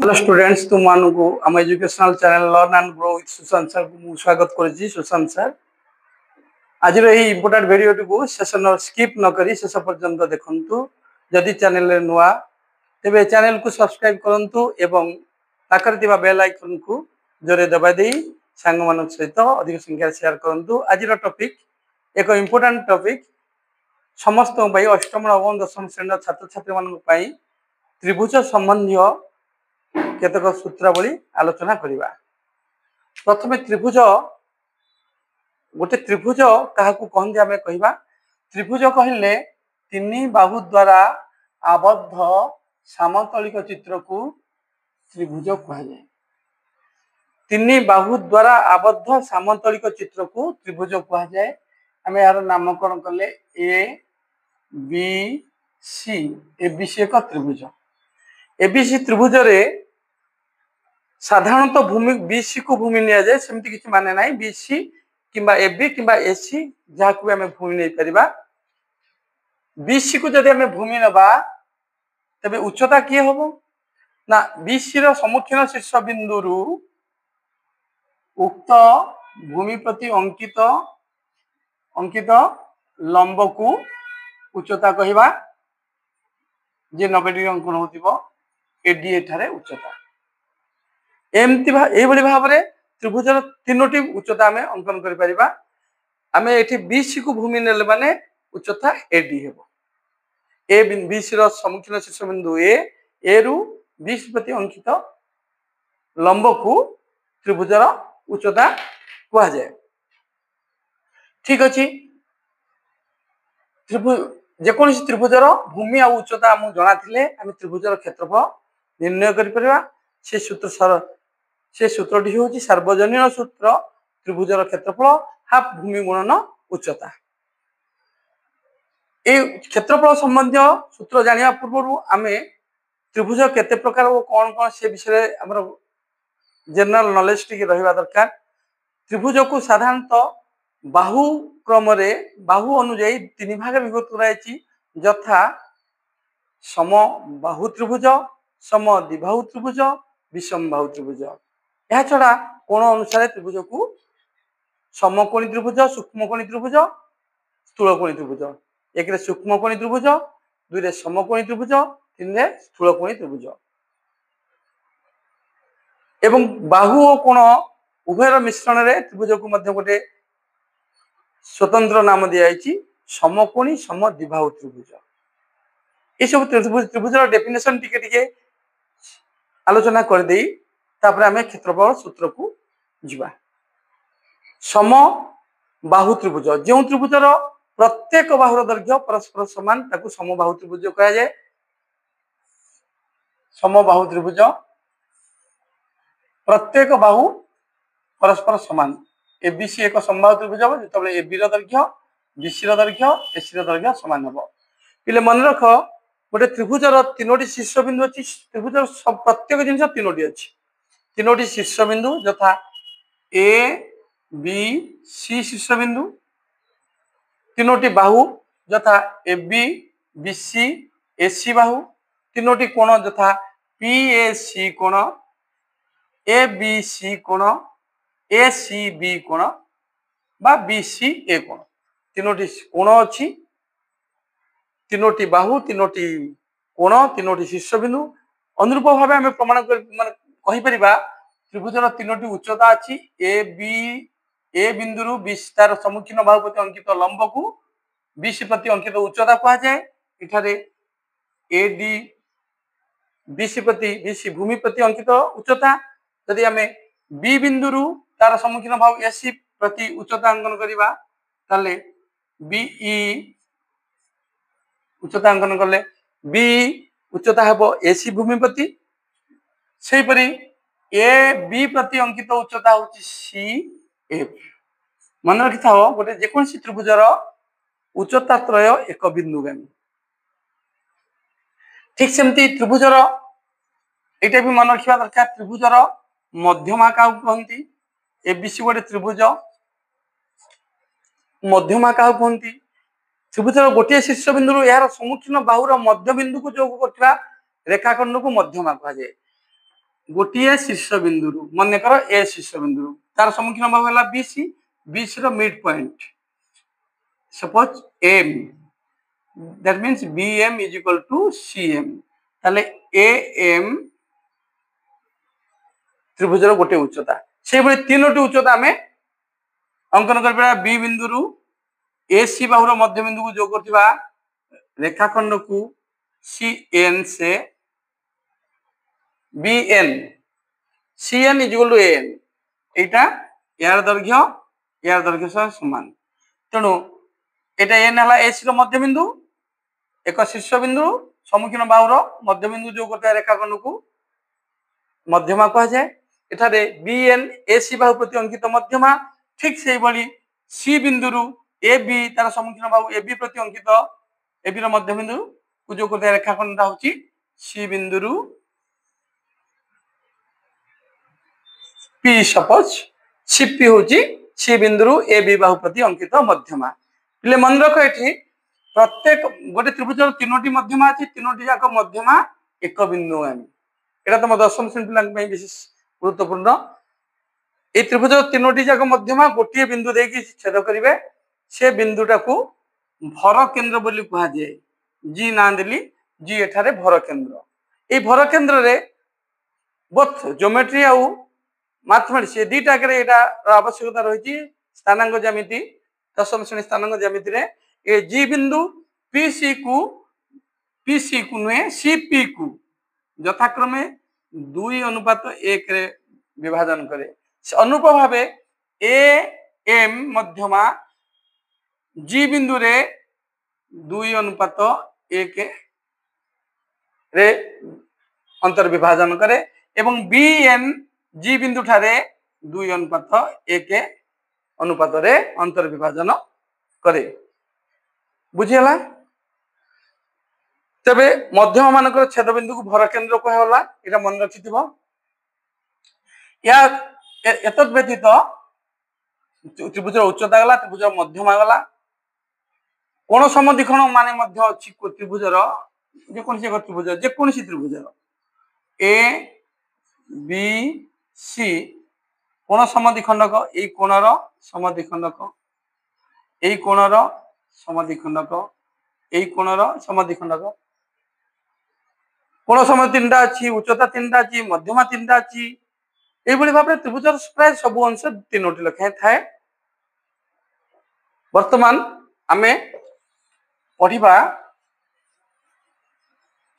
Hello students, तुम मानू आम educational channel learn and grow with Sushant sir को स्वागत करुच्ची। सुशांत सर आज important video T session skip न करी शेष पर्यंत देखु। जदि चैनल नुआ तेरे चैनल को सब्सक्राइब करूँ एवं पाखे बेल आइकन को जोरे दबाई सांग मान सहित अधिक संख्या शेयर करूँ। आज टॉपिक एक इम्पोर्टाट टॉपिक समस्त अष्टम नवम दशम श्रेणी छात्र छात्री मान त्रिभुज संबंधी केतक सूत्रावली आलोचना करिबा। प्रथमे त्रिभुज गोटे त्रिभुज क्या कहते आम कहिबा। त्रिभुज कहले तीन बाहु द्वारा आबद्ध सामतलिक चित्र को त्रिभुज कहुए। तीन बाहु द्वारा आबद्ध सामतलिक चित्र को त्रिभुज कहुए। आम यार नामकरण कले ए बी सी। एबीसी एक त्रिभुज। एबीसी त्रिभुज रे साधारणतः भूमि बीसी को भूमि नि जाए सेमती किसी माने ना। बीसी किंबा एबी किंबा एसी जहाँ को आम भूमि नहीं पारिबा। बीसी को जब आम भूमि नबा तबे उच्चता किए हम ना बीसी रो सम्मुखीन शीर्ष बिंदु उक्त भूमि प्रति अंकित लंब को उच्चता कहवा। जे 90 डिग्री अंकन होतिबो एडी एठारे उच्चता। एमती भाव में त्रिभुजर तीनोटी उच्चता आम अंकन करिपरिबा। आम एठी बीसी को भूमि नेले माने उच्चता एडी हेबो। ए बीसी रो सम्मुखीन शीर्ष बिंदु ए रु बीसी प्रति अंकित लंब को त्रिभुजर उच्चता कहा जाए। ठीक अच्छे। जेकोसी त्रिभुजर भूमि आ उच्चता आम जना आम त्रिभुजर क्षेत्रफल निर्णय करिपरिबा। से सूत्रटी हूँ सार्वजनीन सूत्र त्रिभुजर क्षेत्रफल हाफ भूमि गुणन उच्चता। ये क्षेत्रफल संबंधी सूत्र जानिया पूर्व आम त्रिभुज केते प्रकार और कौन कौन से विषय आम जनरल नॉलेज टी रहा दरकार। त्रिभुज को साधारणतः बाहु क्रम बाहु अनुजाई तीन भाग विभक्त कराई यथा सम बाहु त्रिभुज, सम द्विबाहु त्रिभुज, विषम बाहु त्रिभुज। यह छड़ा कोण अनुसार त्रिभुज को समकोणी त्रिभुज, सूक्ष्मकोणी त्रिभुज, स्थूलकोणी त्रिभुज। एक सूक्ष्मकोणी त्रिभुज, दुई समकोणी त्रिभुज, तीन स्थूलकोणी त्रिभुज। एवं बाहु और कोण उभयर मिश्रण में त्रिभुज को मध्य गोटे स्वतंत्र नाम दिखाई समकोणी सम द्विबाहु त्रिभुज। ये सब त्रिभुजर डेफिनेशन टिके आलोचना कर देई तापर आम क्षेत्रफल सूत्र को जीवा। सम बाहु त्रिभुज जो त्रिभुजर प्रत्येक बाहुर दैर्घ्य परस्पर समान ताकू समबाहु त्रिभुज कहा जाए। समबाहु त्रिभुज प्रत्येक बाहु परस्पर समान। एबीसी एक समबाहु त्रिभुज हम जो एबी दैर्घ्य बीसी दैर्घ्य एसी दैर्घ्य समान हम। पे मन रख गोटे त्रिभुजर तीनोटी शीर्ष बिंदु अच्छी। त्रिभुजर प्रत्येक जिन तीनोटी अच्छी। तीनोटी शीर्ष बिंदु यथा ए बी सी शीर्ष बिंदु। तीनोटी बाहु यथा A B B C AC बाहु। तीनोटी कोण यथा पी ए सी कोण, ए बी सी कोण, ए सी बी कोण बा बी सी ए कोण। तीनोटी कोण अच्छी, तीनोटी बाहु, तीनोटी कोण, तीनोटी शीर्ष बिंदु। अनुरूप भाव आम प्रमाण कहीपर त्रिभुजर तीनोटी उच्चता अच्छी। ए बिंदु बीसी तार सम्मुखीन बाहु प्रति अंकित लंब को बीसी प्रति अंकित उच्चता कहा जाए। इठारे एडी बीसी भूमि प्रति अंकित उच्चता। यदि आम बी बिंदु तार सम्मुखीन बाहु एसी प्रति उच्चता अंकन करवा ताले बीई उच्चता अंकन कले बी उच्चता हे एसी भूमि प्रति। से परी ए बी प्रति अंकित उच्चता हूँ सी एफ। मन रखि था गोटे जेकोसी त्रिभुजर उच्चता त्रय एक बिंदुगामी। ठीक सेमती त्रिभुजर यहाँ भी मन रखा दरकार। त्रिभुजर मध्यमा क्या कहती। एबीसी गोटे त्रिभुज मध्यमा क्या कहती। त्रिभुजर गोटे शीर्ष बिंदु यार सम्मुखीन बाहुर मध्य बिंदु को जोग कर रेखाखंड को मध्यमा कहा जाए। गोटे शीर्ष बिंदु मन कर ए शीर्ष बिंदु तार सम्मुखीन भाग है BC BC mid point suppose M that means BM is equal to CM ताले एएम त्रिभुजर गोटे उच्चता से भाई तीनोटी उच्चता आम अंकन कर बी बिंदु ए सी बाहुर मध्य बिंदु को जो करथिबा रेखाखंड को सी एन से B N C N is equal to N एटा यार दैर्घ्य समान तेणु एटा एन है ए सी मध्य बिंदु एक शीर्ष बिंदु सम्मुखीन बाहुर मध्य बिंदु जो करता रेखाखंड को मध्यमा कह जाए एठारे बी एन ए सी बाहु प्रति अंकित मध्यमा ठीक से भाई सी बिंदु ए बी तार सम्मुखीन बाहु ए बी प्रति अंकित ए बी मध्य बिंदु को जो करता रेखाखंड होची सी बिंदु पी सपोज सीपी होची सी बिंदु ए बी बाहु प्रति अंकित मध्यमा पिले मन रख एठी प्रत्येक गोटे त्रिभुज तीनोटी मध्यमा अछि तीनोटी जाक मध्यमा एक बिंदु एम एटा तुम दशम श्रेणी पिला विशेष गुरुत्वपूर्ण ये त्रिभुज तीनोटी जाक मध्यमा गोटे बिंदु देकी छेद करिवे से बिंदुटा को भर केंद्र बोली कहा जाए जी ना देली जी एठारे भर केंद्र ए भर केंद्र रे बोथ ज्योमेट्री आउ मैथमेटिक्स ये दुईटा आवश्यकता रही स्थानांक ज्यामिति दशम श्रेणी स्थानांक ज्यामिति रे ए जी बिंदु पीसी को नुहे सीपी को यथाक्रमे 2:1 रे विभाजन करे अनुरूप भाव ए एम मध्यमा जी बिंदु रे 2:1 रे अंतर विभाजन करे एवं बी एन जी बिंदु ठारे 2:1 अनुपात रे अंतर विभाजन करे बुझीला तबे मध्यम मानकर छेद बिंदु को भर केंद्र कहला एटा मन रखिथिबो या एतद व्यतीत त्रिभुज उच्चता गला त्रिभुज मध्यमा गला कोण समद्विखंड माने मध्य अछि त्रिभुजर जे कोनसी एक त्रिभुज जे कोनसी त्रिभुजर ए बी सी कोण समद्विखंडक एई कोणर समद्विखंडक एई कोणर समद्विखंडक एई कोणर समद्विखंडक कोण समय तीनटा अच्छी उच्चता तीनटा अच्छी मध्यमा तीनटा अच्छी ये भाव त्रिभुज प्राय सब अंश तीनोटी लखाए थाए वर्तमान आमे पढ़िबा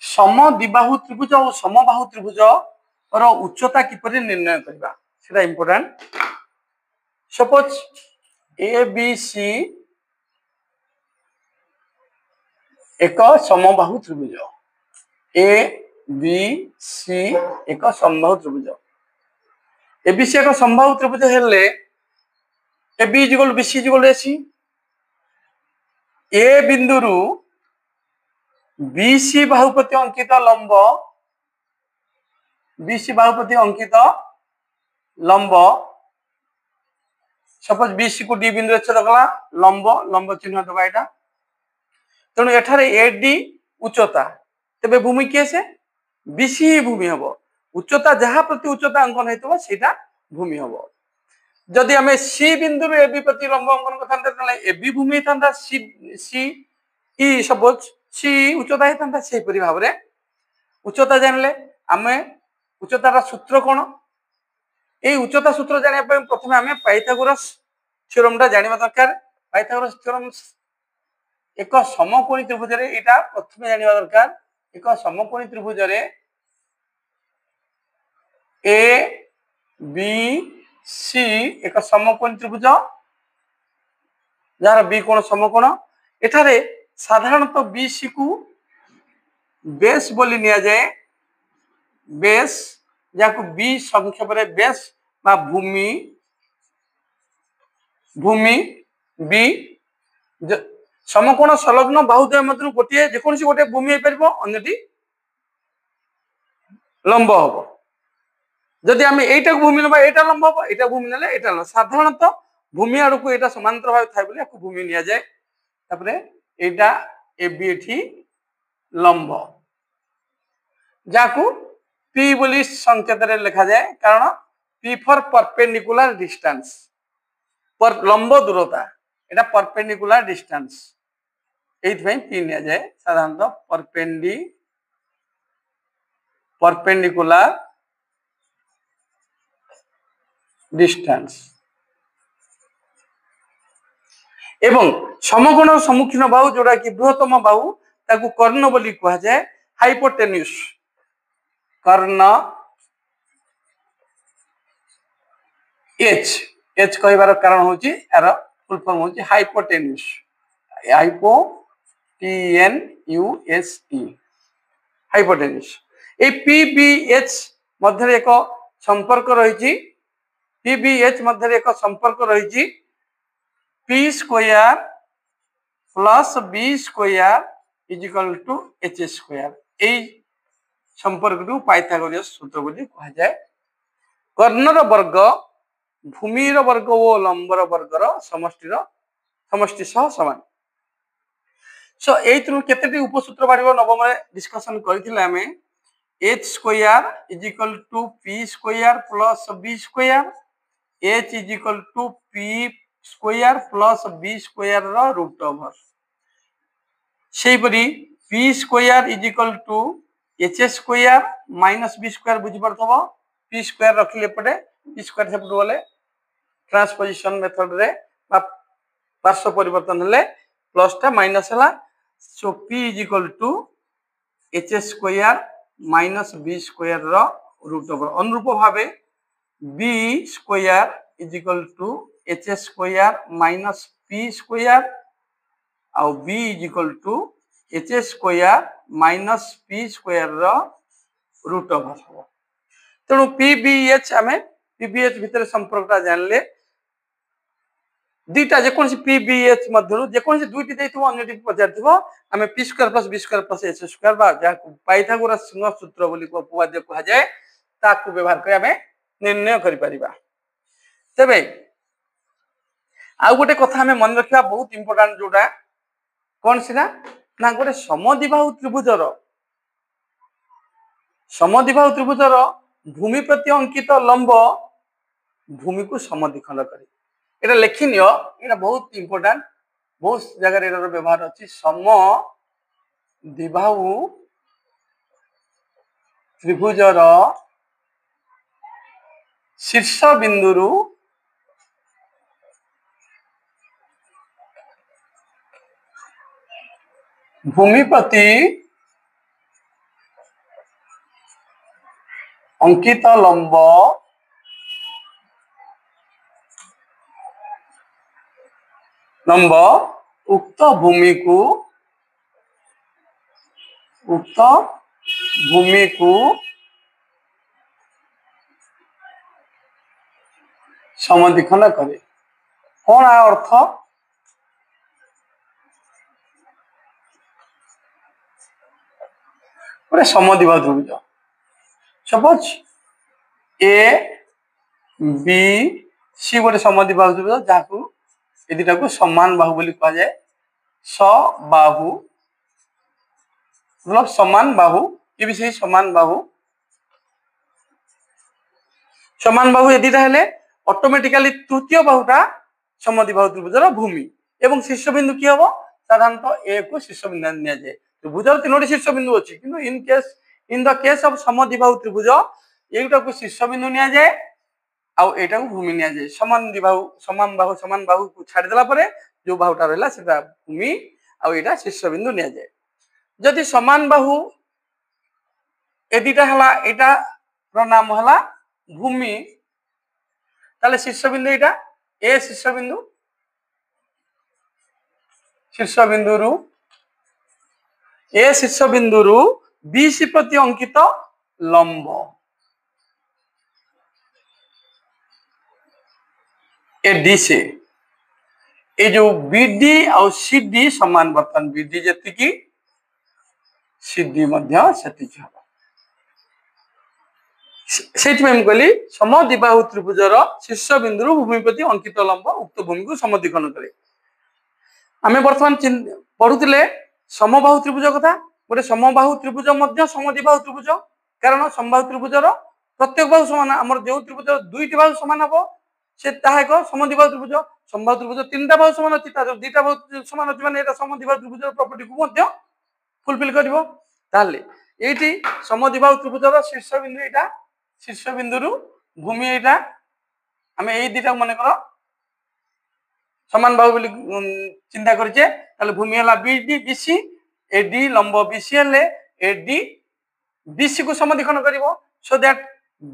समद्विबाहु त्रिभुज और समबाहु त्रिभुज और उच्चता किपरि निर्णय करबा सेटा important suppose A B C एक समबाहु त्रिभुज ए बी सी एक समबाहु त्रिभुज ए बी सी एक समबाहु त्रिभुज हेले A B equal B C equal A C A बिंदुरु बी सी बाहु प्रति अंकित लंब बी सी बाहु प्रति अंकित लंब सपोज बी सी को डी बिंदु छेद कला लंब लंब चिन्ह दबा एटा तेणु एठारे एडी उच्चता तेबे भूमि किए से बीसी भूमि हम उच्चता जहाँ प्रति उच्चता अंकन होता है भूमि हम जदि आम सी बिंदु ए बी प्रति लंब अंकन करते ए बी भूमि होता सी सी ई सपोज सी उच्चता होता से भाव में उच्चता जानले आम उच्चतार सूत्र कौन ये उच्चता सूत्र जाना प्रथम आम पाइथागोरस थ्योरम जाना दरकार पाइथागोरस थ्योरम एक समकोणी त्रिभुज यहाँ प्रथम जाना दरकार एक समकोणी त्रिभुज ए बी सी एक समकोणी त्रिभुज जार बी कोण समकोण एठारे साधारणतः बी सी को बेस बोली निया जाए बेस जाको बी संक्षेप में बेस बा भूमि भूमि बी समकोण संलग्न बाहुद्वय मध्य गोटे जेकोसी गोटे भूमि हो अन्यटी लंब हम जदि आम एटा भूमि ना एटा लंब हम एटा भूमि ना एटा साधारणतः भूमि आड़ को यहाँ समांतर भाव था भूमि नि जाए यहाँ ए बी एठी लंब जाकू पी बोली संकेत रे लिखा जाए कारण पी फॉर परपेंडिकुलर डिस्टेंस पर लंब दूरता एटा परपेंडिकुलर डिस्टेंस एथि पी निया जाए साधारणतः परपेंडिकुलर डिस्टेंस एवं समकोण सम्मुखीन बाहु जोड़ा कि बृहत्तम बाहु ताकू कर्ण बोली कहा जाए हाइपोटेन्यूस कर्ण एच एच कहबार कारण होची यार फुल फॉर्म होची hypotenuse hypo T N U S E hypotenuse ए पीबीएच मध्य एक संपर्क रही पीबीएच मध्य एक संपर्क रही P square plus B square is equal to H square ए संपर्क पाइथागोरस सूत्र बोली कहा जाए कर्णर वर्ग भूमिर वर्ग और लंबर वर्गर समष्टि सह समान सो एथरु केतेटी उपसूत्र बाड़िबो नवम रे डिस्कशन करथिले हमें H square is equal to P square plus B square H is equal to P square plus B square रो रूट ओवर सेही परी P square is equal to H square minus B square बुझी पड़थबो P square रखले पड़े P square सेपट बोले transposition method रे पार्श्व परिवर्तन हेले प्लस टा माइनस हला so P is equal to H square minus B square रो रूट ओवर अनुरूप भावे B square is equal to H square minus P square आउ B is equal to H square minus P square रो root over हो तेणु PBH आमे PBH भितर संपर्कटा जानले दुईटा जेको पीबीएच मध्य जेको दुईटी देथिबो अन्यटी पचारथिबो आमे P square plus B square plus H square बा जा पाइथागोरस सूत्र बोली उपवाद्य कहा जाए ताकू व्यवहार कर आमे निर्णय करि परिबा तबे आ गोटे कथा हमें मन रखिबा बहुत इंपोर्टेंट जोटा कौन सीना ना गोटे समद्विबाहु त्रिभुजर भूमि प्रति अंकित लंब भूमि को समद्विखंड करे एटा लेखिनियो एटा बहुत इंपोर्टेंट बहुत जगह एटार व्यवहार अछि समद्विबाहु त्रिभुजर शीर्ष बिंदुरु भूमि प्रति अंकित लंब उक्त भूमि को समद्विखंड करे कौन अर्थ गोटे समद्विबाहु त्रिभुज सपोज ए बी सी गोटे समद्विबाहु त्रिभुज जाकू ए दुटा को समान बाहु बोली कहा जाए सबाहु मतलब समान बाहु ये भी सही समान बाहु ए दुटा हेले ऑटोमेटिकली तृतीय बाहुटा समद्विबाहु त्रिभुजर भूमि एवं शीर्ष बिंदु की हबो साधारणतः ए को शीर्ष बिंदु निया जाए त्रिभुजर तीनोटी शीर्ष बिंदु अछि किंतु इन द केस ऑफ समद्विबाहु त्रिभुज एटा को शीर्ष बिंदु निया जाए आउ एटा को भूमि निया जाए समान बाहु को छाड़ देला परे जो बाहुटा रहला सेटा भूमि आउ एटा शीर्ष बिंदु निया जाए जदि समान बाहु ए दुटा हला एटा रो नाम हला भूमि ताले शीर्ष बिंदु एटा ए शीर्ष बिंदुरु बीसी प्रति अंकित लंब ए डी से ए जो बीडी और सीडी समान बर्तन बीडी जति सीडी मध्य सेति हबो सेठी में कहली समद्विबाहु त्रिभुजर शीर्ष बिंदु भूमि प्रति अंकित लंब उक्त भूमि को समद्विखंड करे आमे वर्तमान पढुतिले समबाहु त्रिभुज कथा गोटे समबाहु त्रिभुज मध्य समद्विबाहु त्रिभुज कारण समबाहु त्रिभुजर प्रत्येक बाहु समान आमर जो त्रिभुजर दुईटी बाहु समान हम से ताहा एक समद्विबाहु त्रिभुज समबाहु त्रिभुज तीनटा बाहु समान अछि तार दुईटा बाहु समान अछि माने एटा समद्विबाहु त्रिभुजर प्रॉपर्टी को मध्य फुलफिल करिवो ताले एठी समद्विबाहु त्रिभुजर शीर्ष बिंदु रु भूमि एटा हमें एई दुईटा माने करो समान बाहु बोली चिंता करछे ताले भूमि हला बीडी बीसी एडी लंब बीसी हेले एडी बीसी को समद्विखंड करिवो so that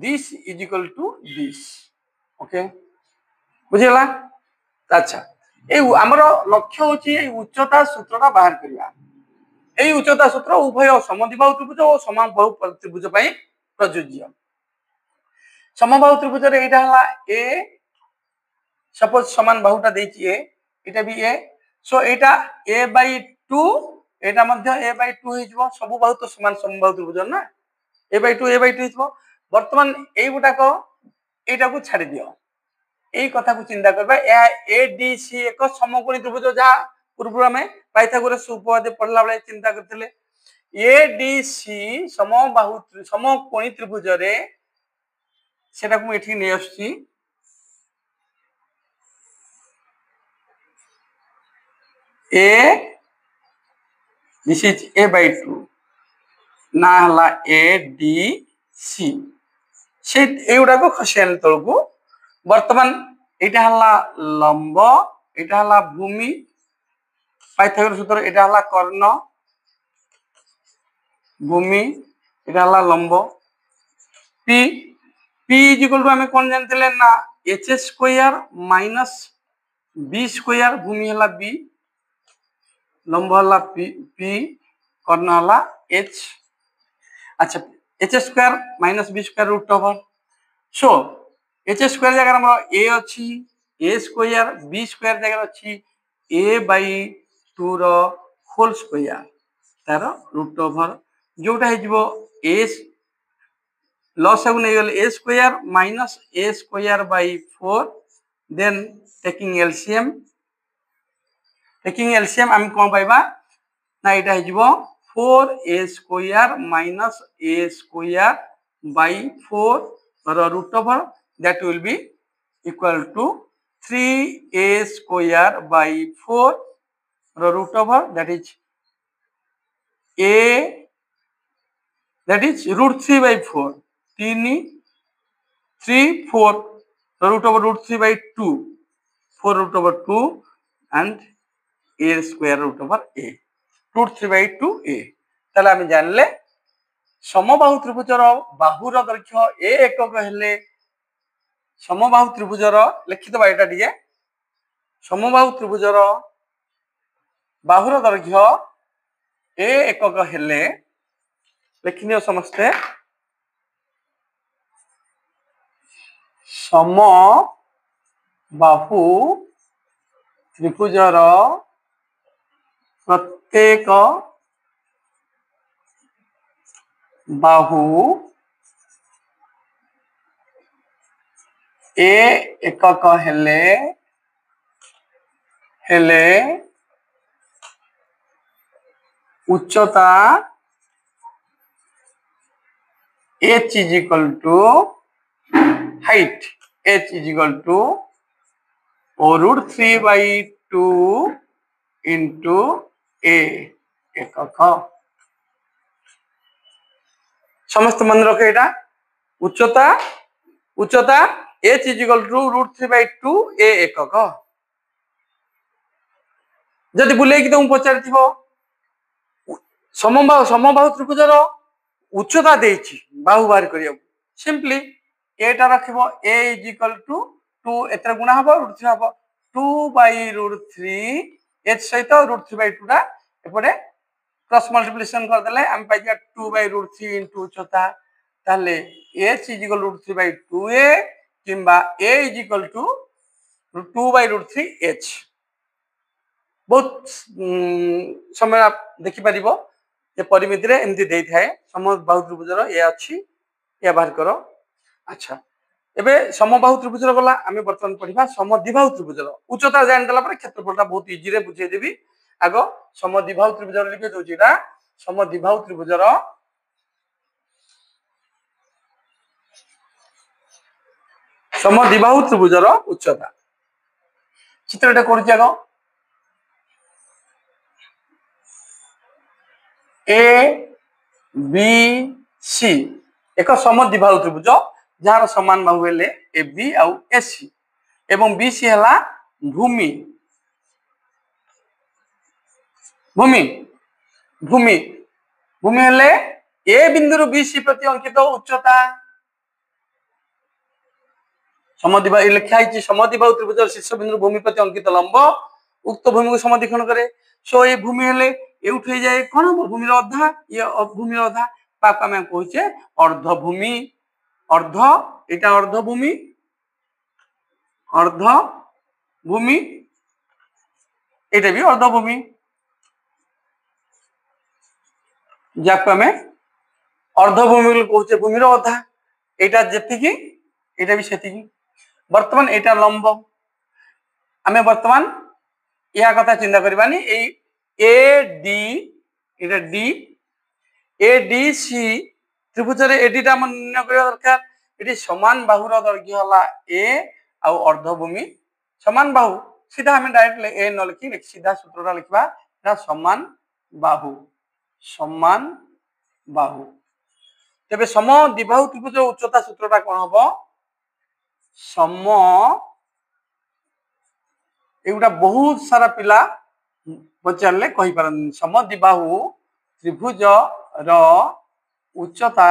this is equal to this okay बुझिला अच्छा ए हमर लक्ष्य होची ए उच्चता सूत्रटा बाहर करिया ए उच्चता सूत्र उभय समद्विबाहु त्रिभुज और समबाहु त्रिभुज पई प्रयोज्य समबाहु त्रिभुज रे एटा हला ए सपोज समान बाहुटा देछि ए एटा भी ए सो एटा a/2 एटा मध्य a/2 हे जबो सब बाहु तो समान समबाहु त्रिभुज ना a/2 हिजबो वर्तमान एई गुटा को एटा को छाडी दियो एई कथा को चिंता करबा एडीसी एक समकोणी त्रिभुज जा पूर्व में पाइथागोरस उपपाद्य पढ़ला बेले चिंता करथिले एडीसी समकोणी त्रिभुज रे सेटा को एठी नै आछि ए दिस इज a/2 ना हला एडीसी से एउडा को खसियान तळको वर्तमान एटा हला लंब एटा हला भूमि पाइथागोरस सूत्र एटा हला कर्ण भूमि एटा हला लंब p p is equal to हमें कोन जानथिले ना h square minus b square भूमि हला b लंब हला p कर्ण हला h अच्छा h square minus b square root over so h square जगह हमर a अछि a स्क्वायर b स्क्वायर जगह अछि a/2 रो होल स्क्वायर तार रूट ओवर जोटा हे जिवो a लॉस हो नै गेल a square minus a square by 4 then taking LCM हम कोन पाइबा ना एटा हे जिवो 4a square minus a square by 4 root over that will be equal to 3a square by 4 root over that is root 3 by 4 4 root over root 3 by 2 4 root over 2 and a square root over a root 3 by 2a ताले हम जानले समबाहु त्रिभुजर बाहुर दैर्घ्य a एकक हेले समबाहु त्रिभुजर लिखित बा एटा दिए समबाहु त्रिभुजर बाहुर दैर्घ्य a एकक हेले लिखिनियो समस्ते समबाहु त्रिभुजर प्रत्येक बाहु ए एकक हेले उच्चता h is equal to height h is equal to root 3 by 2 into a एकक समस्त मन रखे एटा उच्चता h is equal to root 3 by 2 a एकक जदि बुले कि तुम पचारथिबो समबाहु त्रिभुजर उच्चता देछि बाहु बाहर करिया simply Etah रखिबो a is equal to 2 एतर गुणा हबो रूट 3 हबो 2 by root 3 h सहित रूट 3 by 2 टा एपडे क्रॉस मल्टीप्लिकेशन कर देले हम पाइ 2 by root 3 into उच्चता ताले h is equal to root 3 by 2a किंबा a is equal to 2 by root 3 h बहुत समय आप देखि परिबो ये परिमिति रे एमति देई थाए समबाहु त्रिभुजर ए अछि या बाहर करो अच्छा एबे समबाहु त्रिभुजर गला आमे वर्तमान पढिबा समद्विबाहु त्रिभुजर उच्चता जान देला पर क्षेत्रफलटा बहुत इजी रे बुझाई देबी आगो समद्विबाहु त्रिभुजर लिखे दोजिरा समद्विबाहु त्रिभुजर समद्विबाहु त्रिभुजर उच्चता चित्रटा करुछि आग ए बी सी एक समद्विबाहु त्रिभुज जार समान बाहु हेले ए बी आउ ए सी एवं बी सी हला भूमि भूमि भूमि भूमि हेले ए बिंदु बी सी प्रति अंकित उच्चता समद्विबाहु लिखाई समद्विबाहु त्रिभुज शीर्ष बिंदु भूमि प्रति अंकित लंब उक्त भूमि को समद्विखंड करे सो ये भूमि हेले एउठ हो जाए कौन भूमि अधा ये भूमि अधा पाक आम कहे अर्ध भूमि अर्ध एटा अर्ध भूमि एटा भी अर्ध भूमि जाको आम अर्ध भूमि कहे भूमि अधा एटा जेतिकी एटा भी सेतिकी वर्तमान एटा लंब आमे वर्तमान या कथा चिंता करबानी A D Etah D A D C त्रिभुज रे एडी टा मन निर्णय करबा दरकार एटी समान बाहुर दैर्घ्य हला ए आ अर्धभूमि समान बाहु सीधा हमें डायरेक्ट ए न लिखि सीधा सूत्रटा लिखबा एटा समान बाहु तबे समद्विबाहु त्रिभुज उच्चता सूत्रटा कोन हबो सम एगुटा बहुत सारा पिला पचारे कही पार समद्विबाहु त्रिभुज रो उच्चता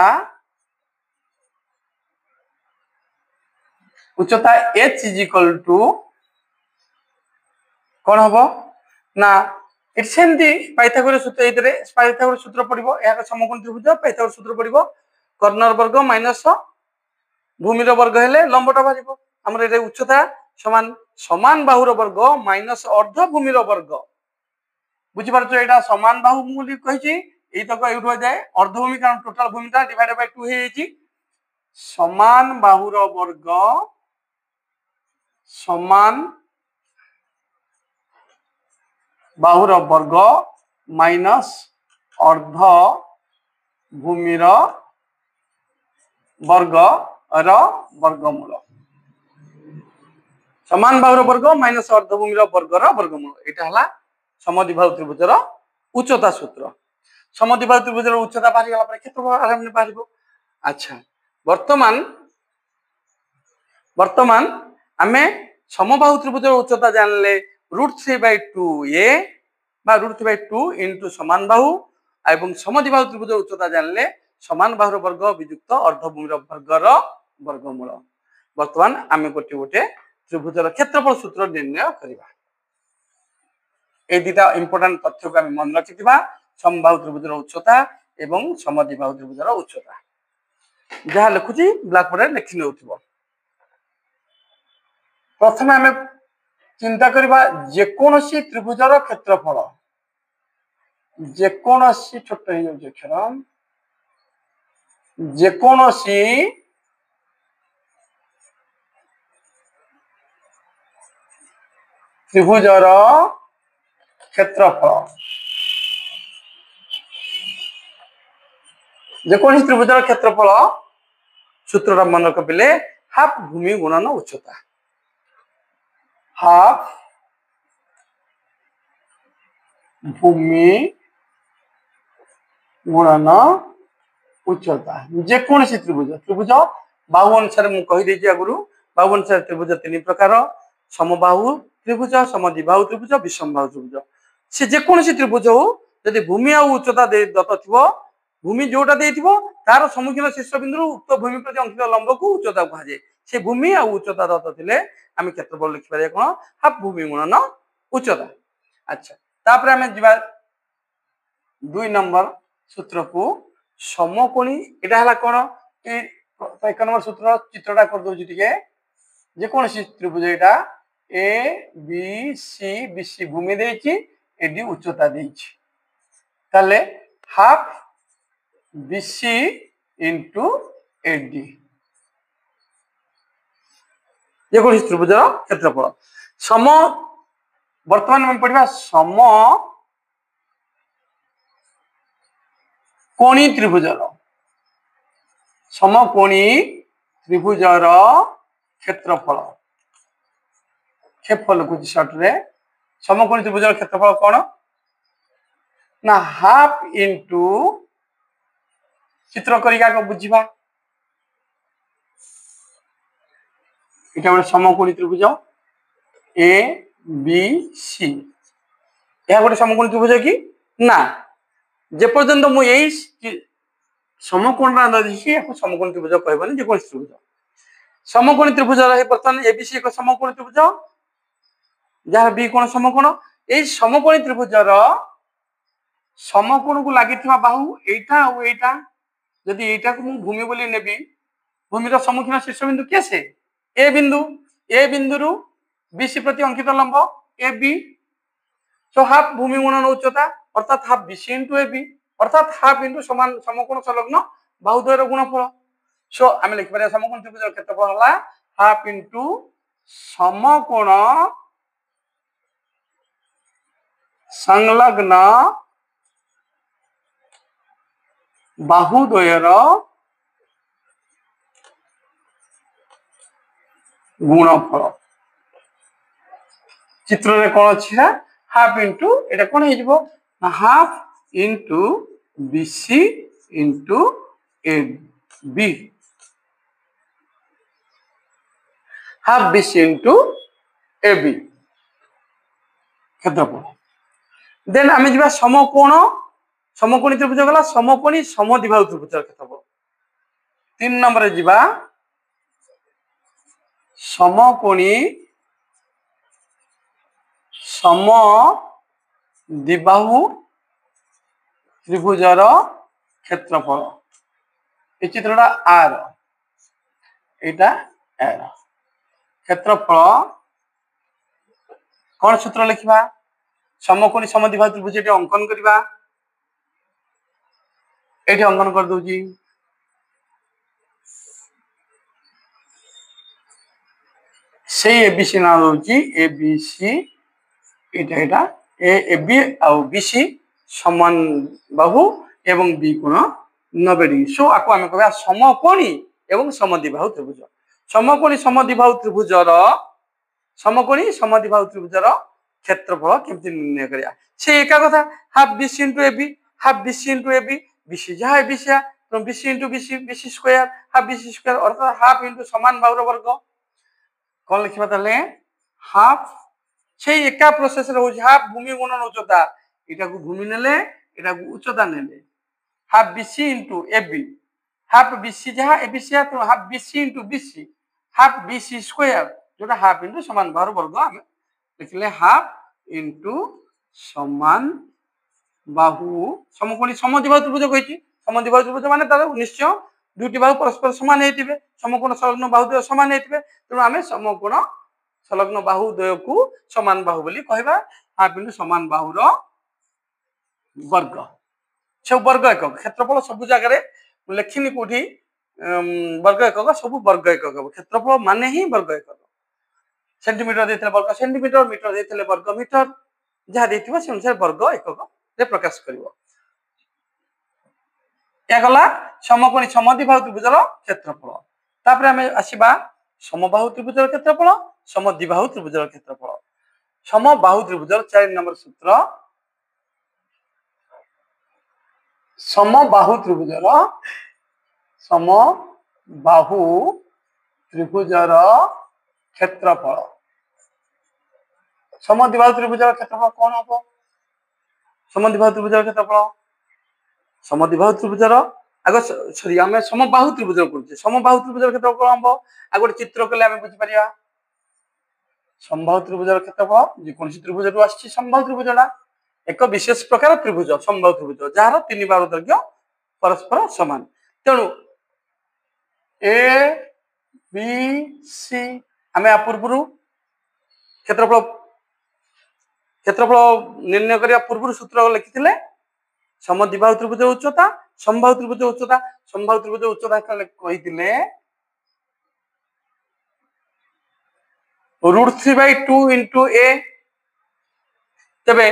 h इज इक्वल टू कौन हम ना इट सेमती पाइथागोरस सूत्र एतरे पाइथागोरस सूत्र पड़िबो या समकोण त्रिभुज पाइथागोरस सूत्र पड़िबो कर्णर वर्ग माइनस भूमिर वर्ग हेले लंबटा बाजिबो हमर एते उच्चता समान बाहुर वर्ग माइनस अर्ध भूमिर वर्ग बुझी पारछो एटा समान बाहु मूली कहिछि एई तक एउठ हो जाए अर्ध भूमि कारण टोटल भूमिटा डिवाइडेड बाय 2 हे छि समान बाहुर वर्ग समान बाहुर वर्ग माइनस अर्ध भूमिर वर्ग र वर्गमूल समान बाहुर वर्ग माइनस अर्ध भूमिर वर्ग र वर्गमूल एटा हला समद्विबाहु त्रिभुजर उच्चता सूत्र समद्विबाहु त्रिभुजर उच्चता बाहरी गला पर क्षेत्रफल आरामने बाहरिबो अच्छा वर्तमान आमे समबाहु त्रिभुजर उच्चता जानले √3/2a बा √3/2 इनटू समान बाहु एवं समद्विबाहु त्रिभुजर उच्चता जानले समान बाहुर वर्ग वियुक्त अर्धभूमिर वर्ग र वर्गमूल वर्तमान आमे गोटे त्रिभुजर क्षेत्रफल सूत्र निर्णय करिबा ए दिटा इंपोर्टेंट तथ्य को आमे मन रखिथिबा समबाहु त्रिभुजर उच्चता एवं समद्विबाहु त्रिभुजर उच्चता जहा लिखुची ब्लैक बोर्ड लिखि नेउथिबो प्रथम आमे चिंता करिबा जे कोनोसी त्रिभुजर क्षेत्रफल जे कोनोसी छोट हे जो अक्षर जे कोनोसी त्रिभुजर क्षेत्रफल जे कोनोसी त्रिभुजर क्षेत्रफल सूत्रटा मन रखिले हाफ भूमि गुणन उच्चता हाफ भूमि गुणन उच्चता जे कौन सी त्रिभुज बाहु अनुसार मु कहि देछि आगुरु बाहु अनुसार त्रिभुज तीन प्रकार समबाहु त्रिभुज समद्विबाहु त्रिभुज विषमबाहु त्रिभुज से जे कौन सी त्रिभुज हो यदि भूमि आ उच्चता दत्त थिबो भूमि जोटा देथिबो तार सम्मुखीन शीर्ष बिंदु उक्त भूमि प्रति अंकित लंब को उच्चता कहा जाय से भूमि आ उच्चता दत्त थिले आमे क्षेत्रफल लिखि पारे कोन हाफ भूमि गुणन उच्चता अच्छा तापर आमे जिबा 2 नंबर सूत्र को समकोणी एटा हला कोन ए 1 नंबर सूत्र चित्रटा कर दउ जिटिके जे कोन सी त्रिभुज एटा ए बी सी बीसी भूमि देछि एडी उच्चता देछि ताले हाफ बीसी इनटू एडी ये कोन सी त्रिभुजर क्षेत्रफल सम वर्तमान में पढ़िबा सम कोणी त्रिभुजर समकोणी त्रिभुजर क्षेत्रफल क्षेत्रफल लिखुची शॉर्ट रे समकोणी त्रिभुजर क्षेत्रफल कोन ना हाफ इनटू चित्र करिका को बुझिबा এটা মানে সমকোণী ত্রিভুজ ए बी सी यह गोटे समकोणी त्रिभुज कि ना जे पर्यंत मु यही समकोण समकोणी त्रिभुज कहबनी जेकोसी त्रिभुज समकोणी त्रिभुज बर्तमान एबीसी एक समकोणी त्रिभुज जहाँ बी कोण समकोण यही समकोणी त्रिभुजर समकोण को लगी बाहु एटा और एटा जदि एटा को मु भूमि बोली नेबी भूमिर सम्मुखीन शीर्ष बिंदु किए से ए बिंदु रु बीसी प्रति अंकित लंब ए बी सो हाफ भूमि गुणन उच्चता अर्थात half BC into A B अर्थात हाफ इंटू समान समकोण संलग्न बाहुद्वयर गुणफल सो आम लिखिपर समकोण त्रिभुज क्षेत्रफल है हाफ इंटू समकोण संलग्न बाहुद्वयर गुणफल चित्र रे कौन अच्छी हाफ इंटू एटा कौन हो half into BC into A B half BC into A B क्षेत्रफल देन आम जा समकोण समकोणी त्रिभुज गला समकोणी समद्विबाहु त्रिभुज क्षेत्रफल 3 नंबर जा समकोणी समद्विबाहु त्रिभुजर क्षेत्रफल ये चित्रटा आर एटा एर क्षेत्रफल कौन सूत्र लिखा समकोणी समद्विबाहु त्रिभुज ये अंकन करवा ये अंकन कर दूची से एबीसी ना दूची एबीसी एटा ए बी आउ बीसी समान बाहु एवं बी कोण 90 डिग्री सो आपको आम कह समकोणी एवं समद्विबाहु त्रिभुज समकोणी समद्विबाहु त्रिभुजर समकोणी समद्विबाहु त्रिभुजर क्षेत्रफल केमती निर्णय करिया से एका कथा half BC into A B half BC into A B BC जहाँ एबीसी तो BC into BC BC square half BC square अर्थात हाफ इंटू समान बाहुर वर्ग कौन लिखा ताले हाफ से एका प्रोसेस रे होची हाफ भूमि गुणन उच्चता एटा को भूमि नेले एटा को उच्चता नेले half BC into AB half BC जहाँ एबीसी तो half BC into BC half BC square जोटा हाफ इंटू समान बाहुर वर्ग आम लिखले हाफ इंटू समान बाहु समकोणी समद्विबाहु त्रिभुज कही समद्विबाहु त्रिभुज माने तार निश्चय दुटी बाहु परस्पर समान होइतिबे समकोण संलग्न बाहुद्वय समान होइतिबे तेणु आमे समकोण संलग्न बाहुद्वय को समान बाहु बोली कहबा हाफ इंटू समान बाहुर वर्ग सब वर्ग एकक क्षेत्रफल सब जगह रे लेखिनी कोठी वर्ग एकक सब वर्ग एकक क्षेत्रफल माने ही वर्ग एकक सेंटीमीटर देथिले वर्ग सेंटीमीटर मीटर देथिले वर्ग मीटर जहाँ देथिबा से अनुसार वर्ग एकक रे प्रकाश करिवो या गला समकोणी समद्विबाहु त्रिभुजर क्षेत्रफल तापरे हमें आसीबा समबाहु त्रिभुजर क्षेत्रफल समद्विबाहु त्रिभुजर क्षेत्रफल समबाहु त्रिभुजर 4 नंबर सूत्र समबाहु त्रिभुजर क्षेत्रफल समद्विबाहु त्रिभुजर क्षेत्रफल कौन हम समद्विबाहु त्रिभुजर क्षेत्रफल समद्विबाहु त्रिभुजर आग सॉरी आम समबाहु त्रिभुज करुचे समबाहु त्रिभुजर क्षेत्रफल हम आ गोटे चित्र कले आम बुझीपर समबाहु त्रिभुजर क्षेत्रफल जेकोसी त्रिभुज रु आसी समबाहु त्रिभुजटा एक विशेष प्रकार त्रिभुज समबाहु त्रिभुज जार 3 बाहु दैर्घ्य परस्पर समान तेणु ए बी सी आम या पूर्व क्षेत्रफल क्षेत्रफल निर्णय करने पूर्व सूत्र लिखी समद्विबाहु त्रिभुज उच्चता समबाहु त्रिभुज उच्चता समबाहु त्रिभुज उच्चता कही √3/2 इंटू ए तेरे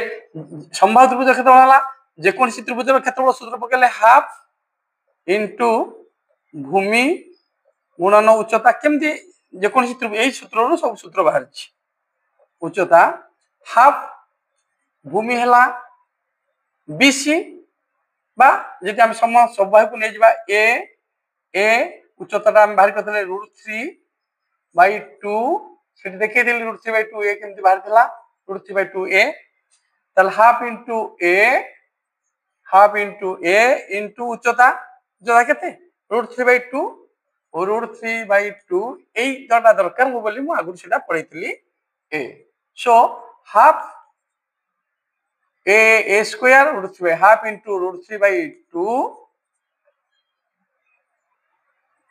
समबाहु त्रिभुज क्षेत्रफल है जेकोसी त्रिभुजर क्षेत्रफल सूत्र पकड़े हाफ इंटू भूमि गुणन उच्चता केमती जेकोसी यही सूत्र सब सूत्र बाहर उच्चता हाफ भूमि है बीसी बा जदि आम समबाहु को नहीं ए ए उच्चता आम बाहर करते √3/2 से देखिए √3/2 ए केमती बाहर था √3/2 ए ताल हाफ इंटू ए इंटू उच्चता उच्चता केते √3/2 √3/2 এই জটা দরকার মু বলি মু আগুন সেটা পড়াইছিলি ए so half a square √3 half into √3/2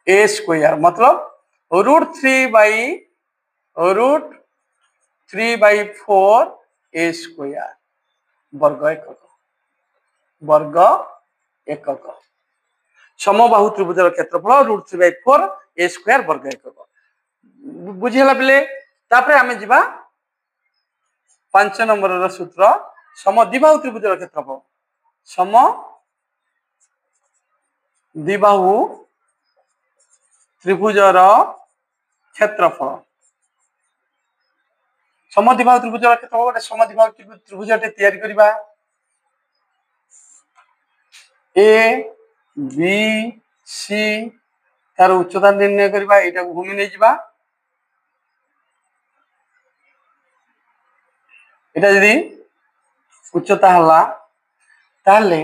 a square मतलब √3/4 a square वर्ग एकक समबाहु त्रिभुजर क्षेत्रफल √3/4 a square वर्ग एकक बुझीला पिले तापरे आमे जिबा 5 नंबर सूत्र समद्विबाहु त्रिभुजर क्षेत्रफल समद्विबाहु त्रिभुजर क्षेत्रफल समद्विबाहु त्रिभुजर क्षेत्रफल गोटे समद्विबाहु त्रिभुजटे तैयारी करिबा ए बी सी तार उच्चता निर्णय करिबा एटा भूमि नै जिबा एटा यदि उच्चता हला ताले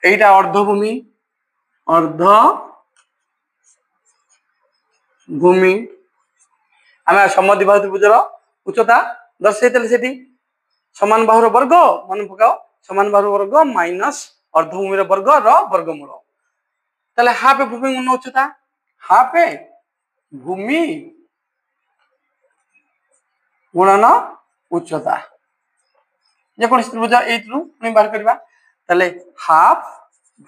एटा अर्धभूमि आम समद्विबाहु त्रिभुजर उच्चता दर्शाइले सेठी समान बाहुर वर्ग मन पकाओ समान बाहुर वर्ग माइनस अर्धभूमि वर्ग वर्गमूल ताले हाफ भूमि गुण उच्चता हाफ भूमि गुणन उच्चता जेकोसी त्रिभुज एइथरु बाहर करबा ताले हाफ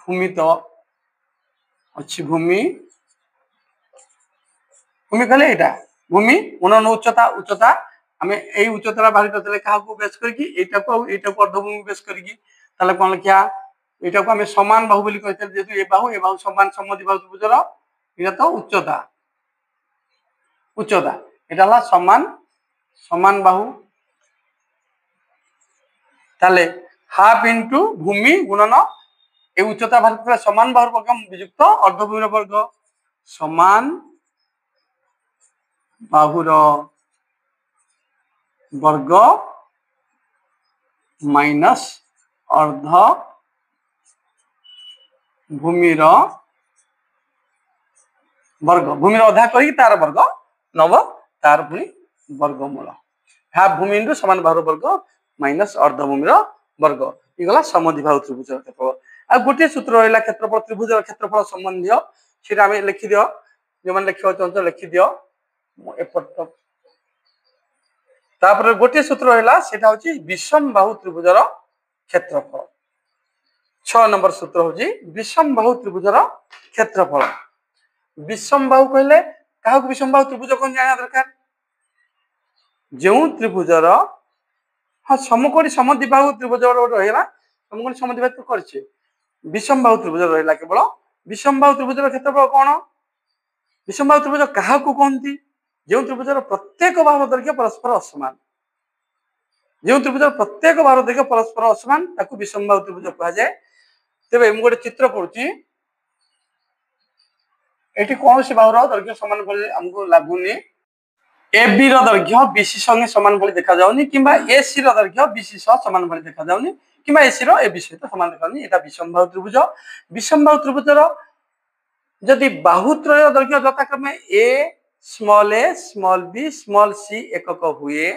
भूमि तो अच्छी भूमि कहले एटा भूमि गुणन उच्चता आम यही उच्चता बाहर करते क्या बेस करके अर्धभूमि बेस करके कौन लिखा यहाँ को आम समान बाहु बोली कहते जेहेतु ए बाहु समान समद्विबाहु त्रिभुजर ये तो उच्चता यहाँ समान बाहु ताले हाफ इंटू भूमि गुणन ए उच्चता बाहर करते समान बाहुर वर्ग वियुक्त अर्धभूमि वर्ग समान बाहुर वर्ग माइनस अर्ध भूमिर वर्ग भूमिर अधा करी तार वर्ग नव तार पुणी वर्गमूल हाफ भूमि इंटू समान बाहुर वर्ग माइनस अर्धभूमिर वर्ग ये गला समद्विबाहु त्रिभुजर क्षेत्रफल आ गोटे सूत्र रहा क्षेत्रफल त्रिभुजर क्षेत्रफल संबंधी सीटा आम लिखि दियो जो मैंने लिखा चाहते लिखि दियो तापर गोटे सूत्र रहा सेटा होची विषमबाहु त्रिभुजर क्षेत्रफल 6 नंबर सूत्र होची विषमबाहु त्रिभुजर क्षेत्रफल विषमबाहु कहले काहा को विषमबाहु त्रिभुज कोन जाना दरकार जो त्रिभुजर हाँ समकोणी समद्विबाहु त्रिभुज रहा समकोणी समद्विबाहु करछे विषमबाहु त्रिभुज रहा केवल विषमबाहु त्रिभुजर क्षेत्रफल कौन विषमबाहु त्रिभुज क्या कहती जो त्रिभुजर प्रत्येक बाहुर दैर्घ्य परस्पर असमान जो त्रिभुजर प्रत्येक बाहुर दैर्घ्य परस्पर असमान ताकू विषमबाहु त्रिभुज कह जाए तेरे गोटे चित्र पड़ुची एठी कौन से बाहुर दैर्घ्य समान भली हमको लागुनी ए बी दैर्घ्य बीसी संगे समान भली देखा जाउनी किंबा ए सी दैर्घ्य बीसी सह समान भली देखा जाउनी किंबा ए सी ए बी सहित समान देखा जाउनी एटा विषमबाहु त्रिभुजर जदि बाहुत्रय दैर्घ्य यथाक्रमे ए स्मॉल बी स्मॉल सी एकक हुए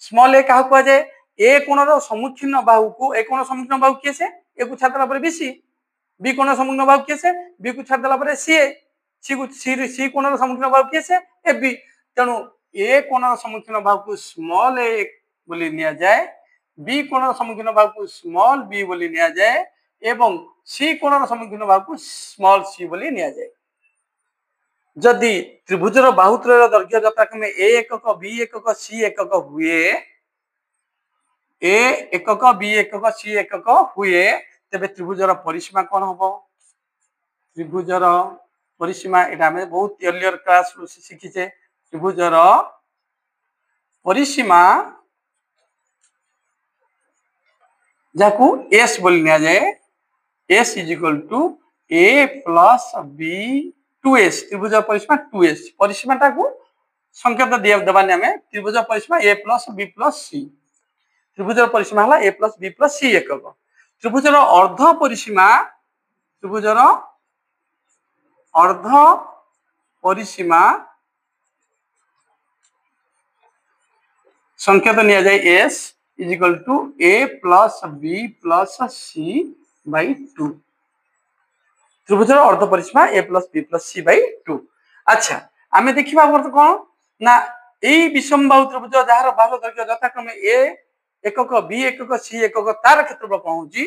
स्मॉल ए क्या कह जाए ए कोणर सम्मुखीन बाहु को ए कोण सम्मुखीन बाहु किए से ए को छाड़देला पर बीसी बी कोण सम्मुखीन बाहु किए से बी को छाड़देला पर सी सी कोणर सम्मुखीन बाहु किए से ए बी तेणु ए कोणर सम्मुखीन बाहु को स्मॉल ए बोली निया जाए बी कोणर सम्मुखीन बाहु को स्मॉल बी बोली निया जाए एवं सी कोणर सम्मुखीन बाहु को स्मॉल सी बोली निया जाए जदि त्रिभुजर बाहुत्रय दैर्घ्य यथाक्रमे ए एकक बी एकक सी एकक हुए ए एकक बी एकक सी एकक हुए तेबे त्रिभुजर परिसीमा कौन हम त्रिभुजर परिसीमा एटा हमें बहुत अर्लियर क्लास शिखिचे त्रिभुजर परिसीमा जाकू एस बोली निया जाए S is equal to A plus B 2s त्रिभुज परिसीमा 2s परिसीमा टाकू संकेत दिया दबाने हमें त्रिभुज परिसीमा a plus b plus c त्रिभुज परिसीमा हला a plus b plus c एकक त्रिभुजर अर्ध परिसीमा त्रिभुजर अर्ध परिसीमा संकेत निया जाए s is equal to a plus b plus c by 2 त्रिभुजर अर्ध परिसीमा a plus b plus c by 2 अच्छा आमे देखिबा कौन ना एई विषमबाहु त्रिभुज जहार बाहु दैर्घ्य यथाक्रमे a एकक b एकक c एकक तार क्षेत्रफल कोन होची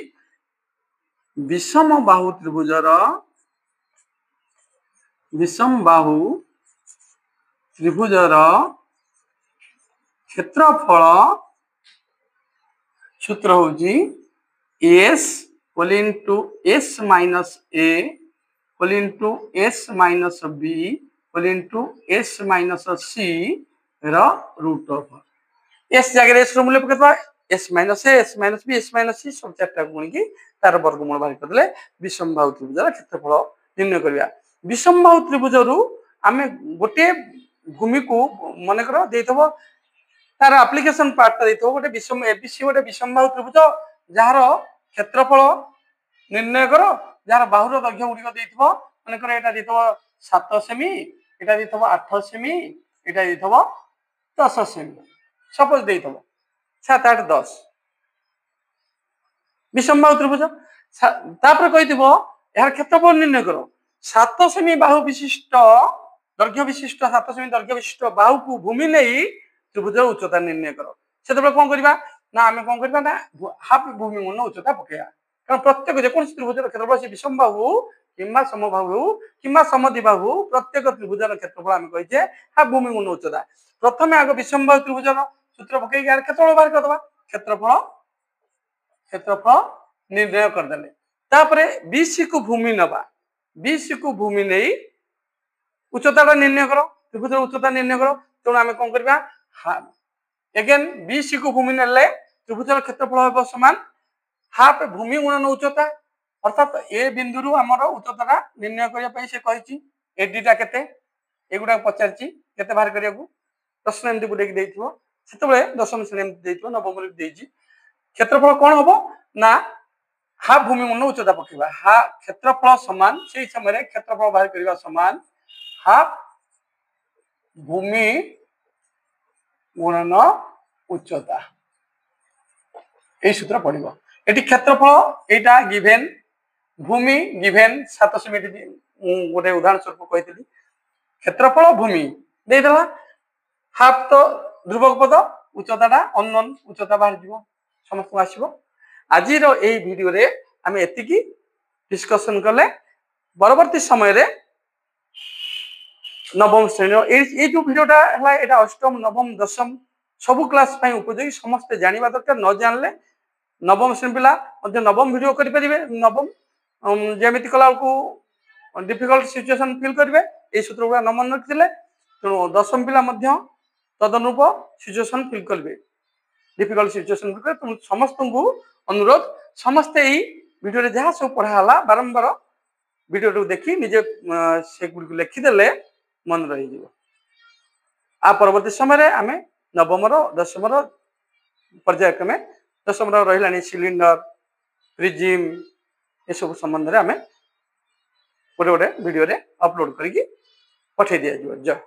विषमबाहु त्रिभुजर क्षेत्रफल सूत्र होची s whole into s minus a whole into s minus b whole into s minus c रा रूट ऑफ s जगह s रो मूल्य पकेतबा s minus a s minus b s minus c सब चारटा गुणी की तार वर्गमूल बाहर करले विषमबाहु त्रिभुजर क्षेत्रफल निर्णय करबा विषमबाहु त्रिभुजरु आमे गोटे भूमि को माने करो देथबो तार एप्लीकेशन पार्ट देथबो गोटे विषम एबीसी गोटे विषमबाहु त्रिभुज जहार क्षेत्रफल निर्णय करो जहार बाहुर दैर्घ्य गुडी देथबो माने करो एटा देथबो 7 सेमी एटा देथबो 8 सेमी एटा देथबो 10 सेमी सपोज देथबो 7 8 10 विषमबाहु त्रिभुज तापर कहितबो यार क्षेत्रफल निर्णय करो 7 सेमी बाहु विशिष्ट दैर्घ्य विशिष्ट 7 सेमी दैर्घ्य विशिष्ट बाहु को भूमि नहीं त्रिभुज उच्चता निर्णय करो सेतबे कोन करबा ना आमे कोन करबा ना हाफ भूमि गुण उच्चता पकेया कारण प्रत्येक जे कोन त्रिभुजर क्षेत्रफल से विषमबाहु किंबा समबाहु किंबा समद्विबाहु प्रत्येक त्रिभुजर क्षेत्रफल आमे कहिजे हाफ भूमि गुण उच्चता प्रथमे आगो विषमबाहु त्रिभुजर सूत्र पकेई यार क्षेत्रफल बाहर कर दबा क्षेत्रफल निर्णय कर देले तापरे बीसी को भूमि नबा बीसी को भूमि नहीं उच्चता निर्णय करो त्रिभुजर उच्चता निर्णय करो तो आमे कोन करबा अगेन बीसी को भूमि नेले त्रिभुजर क्षेत्रफल होबो समान हाफ भूमि गुणन उच्चता अर्थात ए बिंदुरु हमर उच्चता निर्णय करिया पई से कहिची एडीटा केते एगुडा पचारची केते बाहर करिया को प्रश्न एमती गुडे की देइथिबो सेतबे दशम श्रेणी एमती देइथिबो नवम रे देइची क्षेत्रफल कोन होबो ना हाफ भूमि गुणन उच्चता पकेबा हा क्षेत्रफल समान सेही समय क्षेत्रफल बाहर करिबा समान हाफ भूमि गुणन उच्चता ए सूत्र पड़िबो एटी क्षेत्रफल एटा गिवन भूमि गिवन 7 सेमी गोटे उदाहरण स्वरूप कहितली क्षेत्रफल भूमि दे देला हाफ तो ध्रुवक पद उच्चताटा अननोन उच्चता बाहर जीवो समस्त आसीबो आज रो ए वीडियो रे हम एतिकी डिस्कशन करले परवर्ती समय रे नवम श्रेणी ये जो वीडियोटा है एटा अष्टम नवम दशम सब क्लास पई उपयोगी समस्त जानिबा दरकार न जानले नवम श्रेणी पिला मध्ये नवम वीडियो करि परिबे नवम जेमिति कला को डिफिकल्ट सिचुएशन फील करिवे ए सूत्र गुडा न मन रखिले तो दशम पिला मध्ये तदनुरूप सिचुएशन फील करिवे डिफिकल्ट सिचुएशन फील तुम समस्त को अनुरोध समस्त एही वीडियो रे जहा सब पढ़ा हला बारंबार वीडियो को देखि निजे से गुड को लिखि देले मन रही जीव आ परवर्ती समय रे आमे नवम रो दशम रो पर्यायक्रमे दशम रो रहिलानी सिलिंडर प्रिजिम ए सब संबंध रे आमे गोटे वीडियो रे अपलोड करिकी पठै दिया जीव जय।